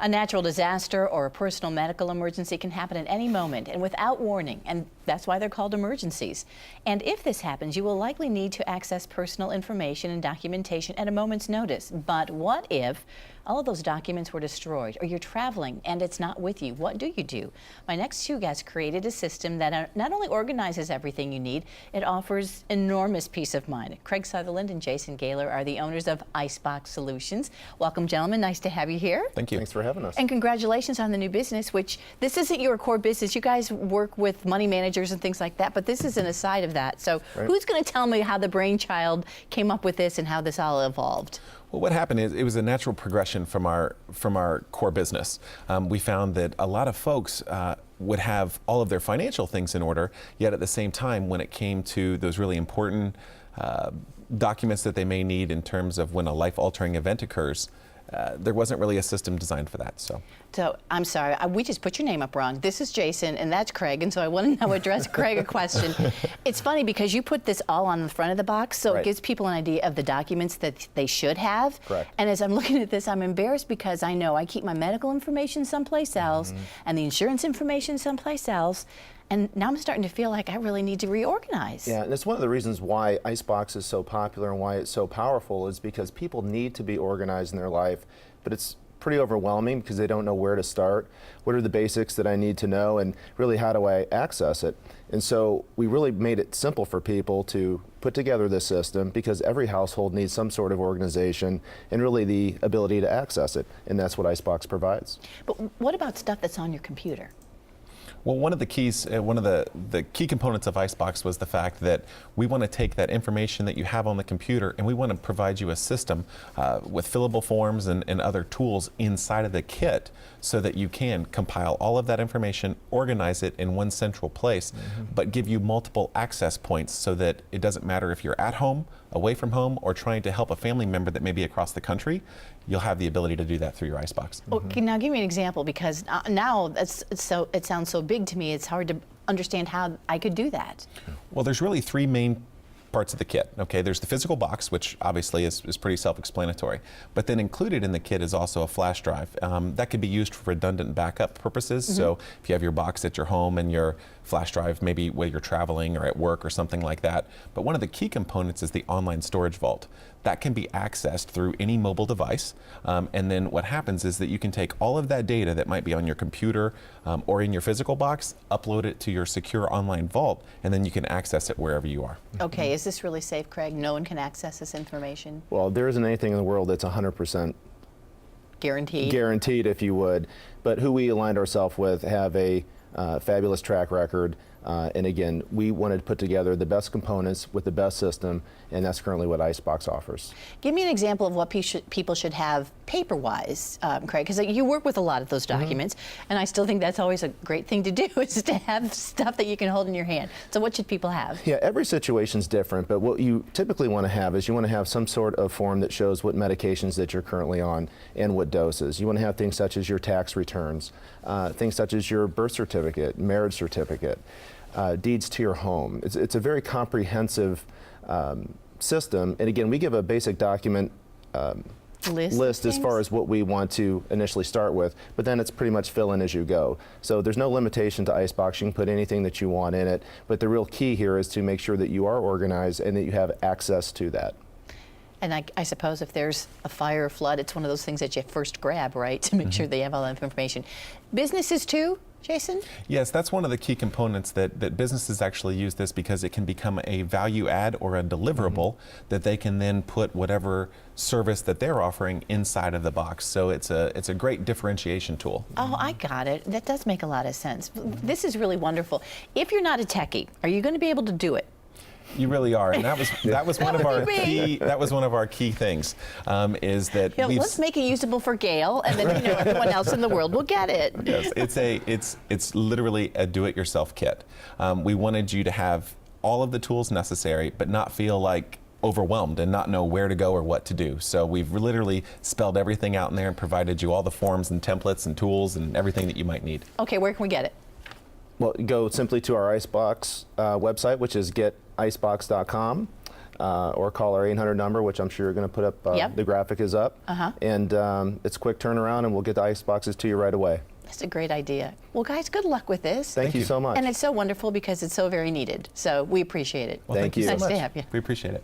A natural disaster or a personal medical emergency can happen at any moment and without warning, and that's why they're called emergencies. And if this happens, you will likely need to access personal information and documentation at a moment's notice. But what if all of those documents were destroyed, or you're traveling and it's not with you? What do you do? My next two guests created a system that not only organizes everything you need, it offers enormous peace of mind. Craig Sutherland and Jason Gaylor are the owners of ICEbox Solutions. Welcome, gentlemen. Nice to have you here. Thank you. Thanks for having us. And congratulations on the new business, which this isn't your core business. You guys work with money managers and things like that, but this is an aside of that. So who's going to tell me how the brainchild came up with this and how this all evolved? Well, what happened is it was a natural progression from our core business. We found that a lot of folks would have all of their financial things in order, yet at the same time, when it came to those really important documents that they may need in terms of when a life-altering event occurs, there wasn't really a system designed for that. So I'm sorry, we just put your name up wrong. This is Jason and that's Craig, and so I want to now address Craig a question. It's funny because you put this all on the front of the box, so it gives people an idea of the documents that they should have. Correct. And as I'm looking at this, I'm embarrassed because I know I keep my medical information someplace else and the insurance information someplace else. And now I'm starting to feel like I really need to reorganize. Yeah, and it's one of the reasons why ICEbox is so popular and why it's so powerful is because people need to be organized in their life, but it's pretty overwhelming because they don't know where to start. What are the basics that I need to know, and really how do I access it? And so we really made it simple for people to put together this system because every household needs some sort of organization and really the ability to access it, and that's what ICEbox provides. But what about stuff that's on your computer? Well, one of the keys, one of the key components of ICEbox was the fact that we want to take that information that you have on the computer and we want to provide you a system with fillable forms and other tools inside of the kit so that you can compile all of that information, organize it in one central place, but give you multiple access points so that it doesn't matter if you're at home, away from home, or trying to help a family member that may be across the country. You'll have the ability to do that through your ICEbox. Okay, now give me an example, because now it sounds so big to me, it's hard to understand how I could do that. Well, there's really three main parts of the kit. Okay, there's the physical box, which obviously is pretty self-explanatory, but then included in the kit is also a flash drive. That could be used for redundant backup purposes. So if you have your box at your home and your flash drive maybe while you're traveling or at work or something like that. But one of the key components is the online storage vault. That can be accessed through any mobile device, and then what happens is that you can take all of that data that might be on your computer or in your physical box, upload it to your secure online vault, and then you can access it wherever you are. Okay, is this really safe, Craig? No one can access this information? Well, there isn't anything in the world that's 100% guaranteed, if you would, but who we aligned ourselves with have a fabulous track record. And again, we wanted to put together the best components with the best system, and that's currently what ICEbox offers. Give me an example of what people should have paper-wise, Craig, because you work with a lot of those documents, and I still think that's always a great thing to do, is to have stuff that you can hold in your hand. So what should people have? Yeah, every situation's different, but what you typically want to have is you want to have some sort of form that shows what medications that you're currently on and what doses. You want to have things such as your tax returns, things such as your birth certificate, marriage certificate, deeds to your home. It's a very comprehensive system, and again, we give a basic document list as far as what we want to initially start with, but then it's pretty much fill in as you go. So there's no limitation to ICEbox. You can put anything that you want in it, but the real key here is to make sure that you are organized and that you have access to that. And I suppose if there's a fire or flood, it's one of those things that you first grab, right, to make sure they have all that information. Businesses too, Jason? Yes, that's one of the key components that businesses actually use this because it can become a value add or a deliverable that they can then put whatever service that they're offering inside of the box. So it's a great differentiation tool. Oh, I got it. That does make a lot of sense. This is really wonderful. If you're not a techie, are you going to be able to do it? You really are, and that was one of our key things. Is that let's make it usable for Gail, and then everyone else in the world will get it. Yes, it's literally a do-it-yourself kit. We wanted you to have all of the tools necessary, but not feel like overwhelmed and not know where to go or what to do. So we've literally spelled everything out in there and provided you all the forms and templates and tools and everything that you might need. Okay, where can we get it? Well, go simply to our ICEbox website, which is geticebox.com. or call our 800 number, which I'm sure you're going to put up. Yep. The graphic is up. And it's quick turnaround, and we'll get the ice boxes to you right away. That's a great idea. Well, guys, good luck with this. Thank you so much. And it's so wonderful because it's so very needed. So we appreciate it. Well, thank you so Nice much. to have you. We appreciate it.